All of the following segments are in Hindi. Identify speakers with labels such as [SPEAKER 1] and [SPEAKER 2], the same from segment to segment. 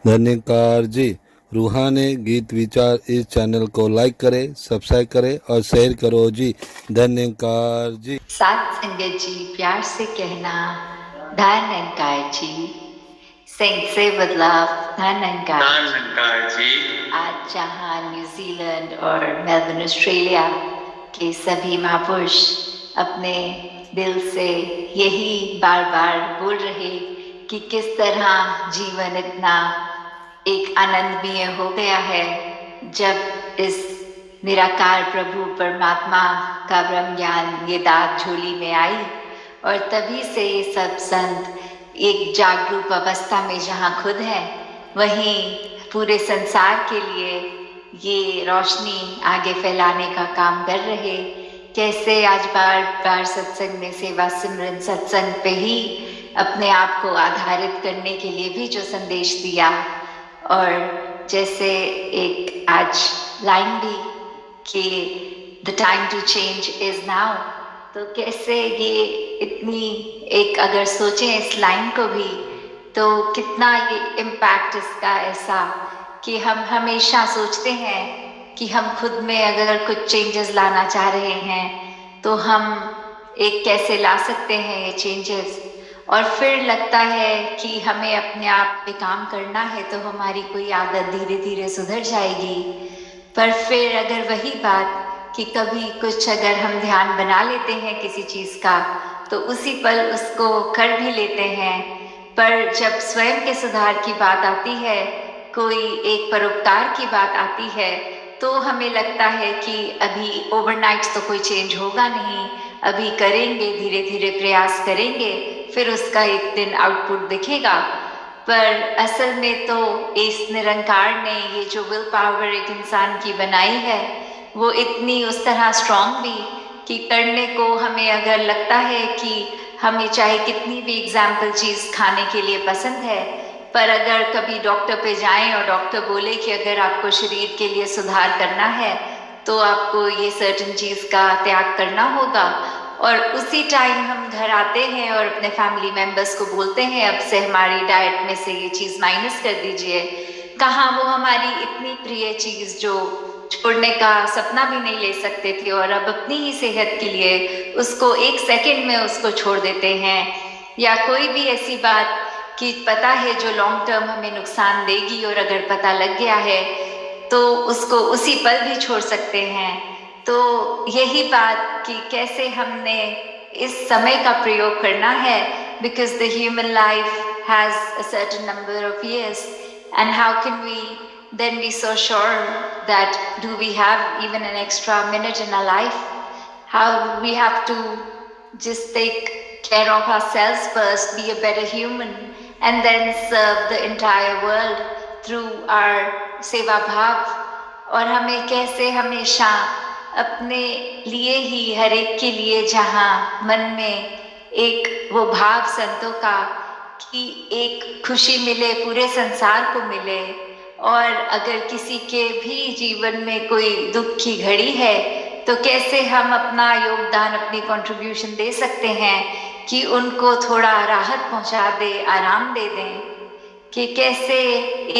[SPEAKER 1] धन्यकार जी। रूहानी गीत विचार इस चैनल को लाइक करें, सब्सक्राइब करें और शेयर करो जी। धन्यकार जी।
[SPEAKER 2] सात संगत जी, प्यार से कहना धन्यकार जी। सिंह से बदलाव धन्यकार जी। आज जहां न्यूजीलैंड और मेलबर्न ऑस्ट्रेलिया के सभी महापुरुष अपने दिल से यही बार बार बोल रहे कि किस तरह जीवन इतना एक आनंदमय हो गया है जब इस निराकार प्रभु परमात्मा का ब्रह्म ज्ञान ये दात झोली में आई, और तभी से ये सब संत एक जागरूक अवस्था में जहाँ खुद है वहीं पूरे संसार के लिए ये रोशनी आगे फैलाने का काम कर रहे। कैसे आज बार बार सत्संग में सेवा सिमरन सत्संग पे ही अपने आप को आधारित करने के लिए भी जो संदेश दिया, और जैसे एक आज लाइन भी कि the time to change is now, तो कैसे ये इतनी एक अगर सोचें इस लाइन को भी तो कितना ये इम्पैक्ट इसका ऐसा कि हम हमेशा सोचते हैं कि हम खुद में अगर कुछ चेंजेस लाना चाह रहे हैं तो हम एक कैसे ला सकते हैं ये चेंजेस, और फिर लगता है कि हमें अपने आप पे काम करना है तो हमारी कोई आदत धीरे धीरे सुधर जाएगी। पर फिर अगर वही बात कि कभी कुछ अगर हम ध्यान बना लेते हैं किसी चीज़ का तो उसी पल उसको कर भी लेते हैं, पर जब स्वयं के सुधार की बात आती है, कोई एक परोपकार की बात आती है, तो हमें लगता है कि अभी ओवरनाइट तो कोई चेंज होगा नहीं, अभी करेंगे धीरे धीरे प्रयास करेंगे फिर उसका एक दिन आउटपुट दिखेगा। पर असल में तो इस निरंकार ने ये जो विल पावर एक इंसान की बनाई है वो इतनी उस तरह स्ट्रांग भी कि करने को हमें अगर लगता है कि हमें चाहे कितनी भी एग्जाम्पल चीज़ खाने के लिए पसंद है, पर अगर कभी डॉक्टर पे जाएं और डॉक्टर बोले कि अगर आपको शरीर के लिए सुधार करना है तो आपको ये सर्टेन चीज़ का त्याग करना होगा, और उसी टाइम हम घर आते हैं और अपने फैमिली मेंबर्स को बोलते हैं अब से हमारी डाइट में से ये चीज़ माइनस कर दीजिए, कहाँ वो हमारी इतनी प्रिय चीज़ जो छोड़ने का सपना भी नहीं ले सकते थे और अब अपनी ही सेहत के लिए उसको एक सेकंड में उसको छोड़ देते हैं। या कोई भी ऐसी बात कि पता है जो लॉन्ग टर्म हमें नुकसान देगी और अगर पता लग गया है तो उसको उसी पल भी छोड़ सकते हैं। तो यही बात कि कैसे हमने इस समय का प्रयोग करना है, because the human life has a certain number of years and how can we then be so sure that do we have even an extra minute in our life? How we have to just take care of ourselves first, be a better human, and then serve the entire world through our सेवा भाव। और हमें कैसे हमेशा अपने लिए ही हर एक के लिए जहाँ मन में एक वो भाव संतों का कि एक खुशी मिले पूरे संसार को मिले, और अगर किसी के भी जीवन में कोई दुख की घड़ी है तो कैसे हम अपना योगदान अपनी कंट्रीब्यूशन दे सकते हैं कि उनको थोड़ा राहत पहुंचा दे, आराम दे दें, कि कैसे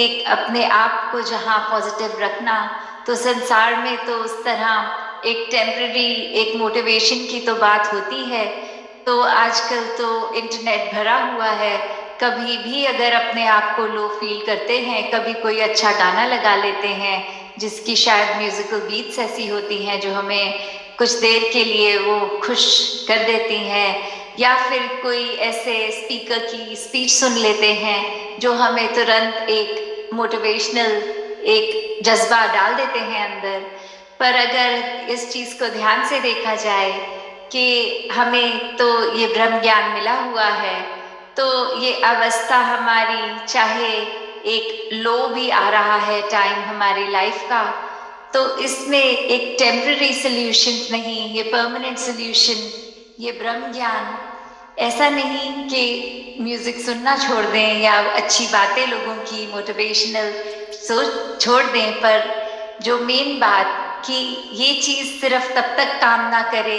[SPEAKER 2] एक अपने आप को जहाँ पॉजिटिव रखना, तो संसार में तो उस तरह एक टेम्पररी एक मोटिवेशन की तो बात होती है, तो आजकल तो इंटरनेट भरा हुआ है, कभी भी अगर अपने आप को लो फील करते हैं कभी कोई अच्छा गाना लगा लेते हैं जिसकी शायद म्यूजिकल बीट्स ऐसी होती हैं जो हमें कुछ देर के लिए वो खुश कर देती हैं, या फिर कोई ऐसे स्पीकर की स्पीच सुन लेते हैं जो हमें तुरंत एक मोटिवेशनल एक जज्बा डाल देते हैं अंदर। पर अगर इस चीज़ को ध्यान से देखा जाए कि हमें तो ये ब्रह्म ज्ञान मिला हुआ है, तो ये अवस्था हमारी चाहे एक लो भी आ रहा है टाइम हमारी लाइफ का, तो इसमें एक टेम्पररी सोल्यूशन नहीं, ये परमानेंट सोल्यूशन, ये ब्रह्म ज्ञान। ऐसा नहीं कि म्यूजिक सुनना छोड़ दें या अच्छी बातें लोगों की मोटिवेशनल सोच छोड़ दें, पर जो मेन बात कि ये चीज़ सिर्फ तब तक काम ना करे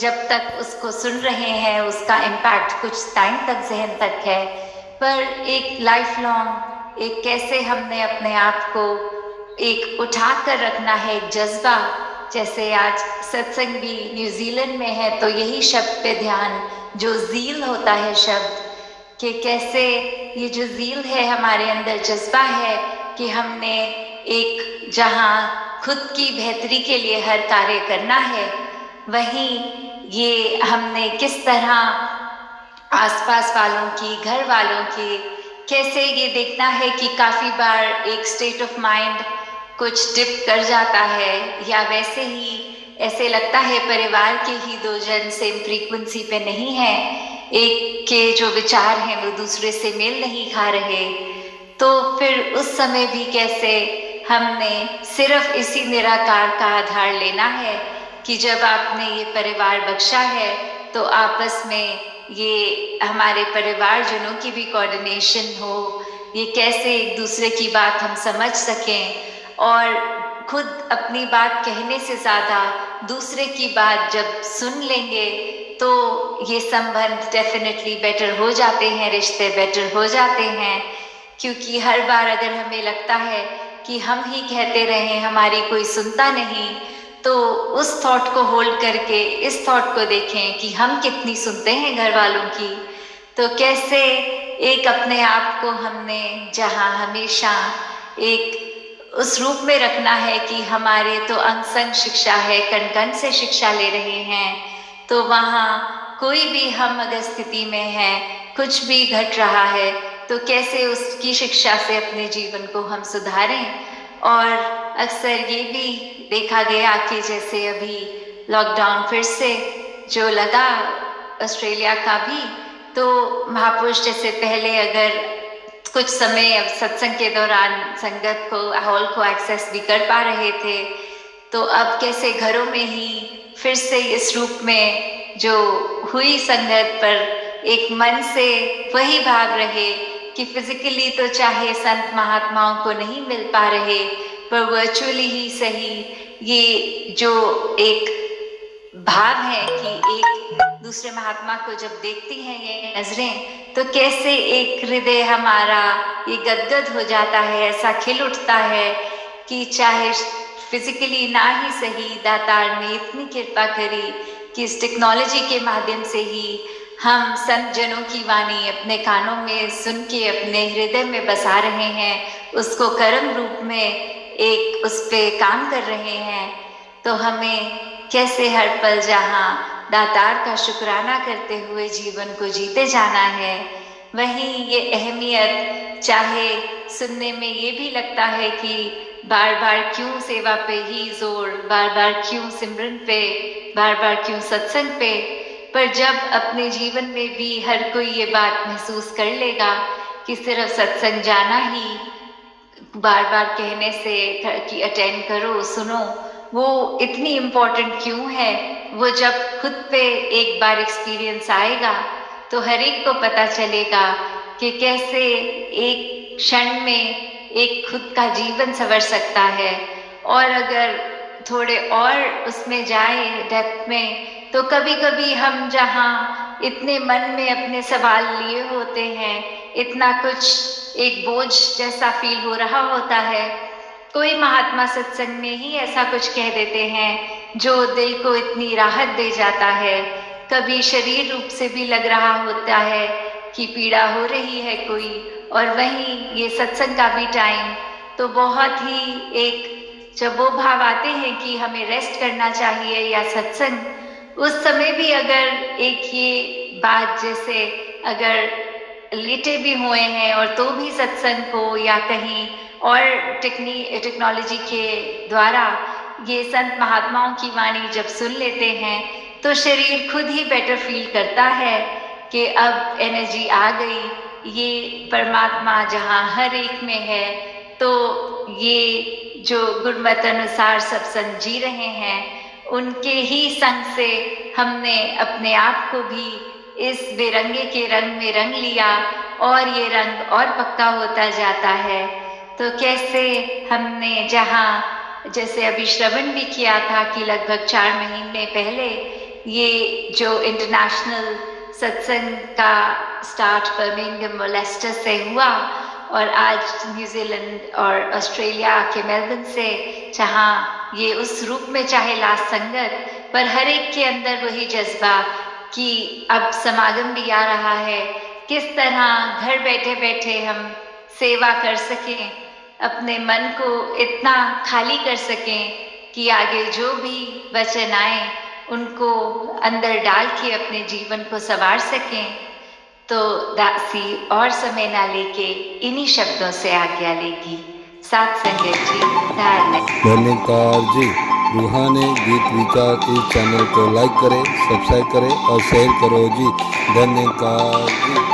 [SPEAKER 2] जब तक उसको सुन रहे हैं उसका इम्पैक्ट कुछ टाइम तक जहन तक है, पर एक लाइफ लॉन्ग एक कैसे हमने अपने आप को एक उठा कर रखना है, एक जज्बा। जैसे आज सत्संग भी न्यूजीलैंड में है, तो यही शब्द पे ध्यान, जो ज़ील होता है शब्द, कि कैसे ये जो ज़ील है हमारे अंदर, जज्बा है कि हमने एक जहाँ खुद की बेहतरी के लिए हर कार्य करना है, वहीं ये हमने किस तरह आसपास वालों की, घर वालों की, कैसे ये देखना है कि काफ़ी बार एक स्टेट ऑफ माइंड कुछ डिप कर जाता है, या वैसे ही ऐसे लगता है परिवार के ही दो जन सेम फ्रीक्वेंसी पे नहीं है, एक के जो विचार हैं वो दूसरे से मेल नहीं खा रहे, तो फिर उस समय भी कैसे हमने सिर्फ इसी निराकार का आधार लेना है कि जब आपने ये परिवार बख्शा है तो आपस में ये हमारे परिवारजनों की भी कोऑर्डिनेशन हो, ये कैसे एक दूसरे की बात हम समझ सकें, और खुद अपनी बात कहने से ज़्यादा दूसरे की बात जब सुन लेंगे तो ये संबंध डेफिनेटली बेटर हो जाते हैं, रिश्ते बेटर हो जाते हैं। क्योंकि हर बार अगर हमें लगता है कि हम ही कहते रहें, हमारी कोई सुनता नहीं, तो उस थॉट को होल्ड करके इस थॉट को देखें कि हम कितनी सुनते हैं घर वालों की। तो कैसे एक अपने आप को हमने जहाँ हमेशा एक उस रूप में रखना है कि हमारे तो अंग संग शिक्षा है, कण कण से शिक्षा ले रहे हैं, तो वहाँ कोई भी हम अगर स्थिति में है, कुछ भी घट रहा है, तो कैसे उसकी शिक्षा से अपने जीवन को हम सुधारें। और अक्सर ये भी देखा गया कि जैसे अभी लॉकडाउन फिर से जो लगा ऑस्ट्रेलिया का भी, तो महापुरुष जैसे पहले अगर कुछ समय अब सत्संग के दौरान संगत को, हॉल को एक्सेस भी कर पा रहे थे, तो अब कैसे घरों में ही फिर से इस रूप में जो हुई संगत पर एक मन से वही भाव रहे कि फिजिकली तो चाहे संत महात्माओं को नहीं मिल पा रहे, पर वर्चुअली ही सही ये जो एक भाव है कि एक दूसरे महात्मा को जब देखती हैं ये नजरें, तो कैसे एक हृदय हमारा ये गदगद हो जाता है, ऐसा खिल उठता है कि चाहे फिजिकली ना ही सही, दातार ने इतनी कृपा करी कि इस टेक्नोलॉजी के माध्यम से ही हम संत जनों की वाणी अपने कानों में सुन के अपने हृदय में बसा रहे हैं, उसको कर्म रूप में एक उस पे काम कर रहे हैं। तो हमें कैसे हर पल जहाँ दातार का शुक्राना करते हुए जीवन को जीते जाना है, वहीं ये अहमियत चाहे सुनने में ये भी लगता है कि बार बार क्यों सेवा पे ही जोर, बार बार क्यों सिमरन पे, बार बार क्यों सत्संग पे, पर जब अपने जीवन में भी हर कोई ये बात महसूस कर लेगा कि सिर्फ सत्संग जाना ही बार बार कहने से कि अटेंड करो, सुनो, वो इतनी इम्पोर्टेंट क्यों है, वो जब खुद पे एक बार एक्सपीरियंस आएगा तो हर एक को पता चलेगा कि कैसे एक क्षण में एक खुद का जीवन संवर सकता है। और अगर थोड़े और उसमें जाए डेप्थ में, तो कभी कभी हम जहाँ इतने मन में अपने सवाल लिए होते हैं, इतना कुछ एक बोझ जैसा फील हो रहा होता है, कोई महात्मा सत्संग में ही ऐसा कुछ कह देते हैं जो दिल को इतनी राहत दे जाता है। कभी शरीर रूप से भी लग रहा होता है कि पीड़ा हो रही है कोई, और वहीं ये सत्संग का भी टाइम तो बहुत ही एक जब वो भाव आते हैं कि हमें रेस्ट करना चाहिए या सत्संग, उस समय भी अगर एक ये बात जैसे अगर लेटे भी हुए हैं और तो भी सत्संग को या कहीं और टेक्नोलॉजी के द्वारा ये संत महात्माओं की वाणी जब सुन लेते हैं, तो शरीर खुद ही बेटर फील करता है कि अब एनर्जी आ गई, ये परमात्मा जहाँ हर एक में है, तो ये जो गुरमत अनुसार सत्संग जी रहे हैं, उनके ही संग से हमने अपने आप को भी इस बेरंगे के रंग में रंग लिया, और ये रंग और पक्का होता जाता है। तो कैसे हमने जहाँ जैसे अभी श्रवण भी किया था कि लगभग 4 महीने पहले ये जो इंटरनेशनल सत्संग का स्टार्ट बर्मिंघम लेस्टर से हुआ, और आज न्यूजीलैंड और ऑस्ट्रेलिया के मेलबर्न से जहाँ ये उस रूप में चाहे ला संगत, पर हर एक के अंदर वही जज्बा कि अब समागम भी आ रहा है, किस तरह घर बैठे बैठे हम सेवा कर सकें, अपने मन को इतना खाली कर सकें कि आगे जो भी वचन आए उनको अंदर डाल के अपने जीवन को संवार सकें। तो दासी और समय ना लेके इन्हीं शब्दों से आज्ञा लेगी। साथ संगत जी,
[SPEAKER 1] धन्यकार जी। रूहानी गीत विचार इस चैनल को लाइक करें, सब्सक्राइब करें और शेयर करो जी। धन्यकार जी।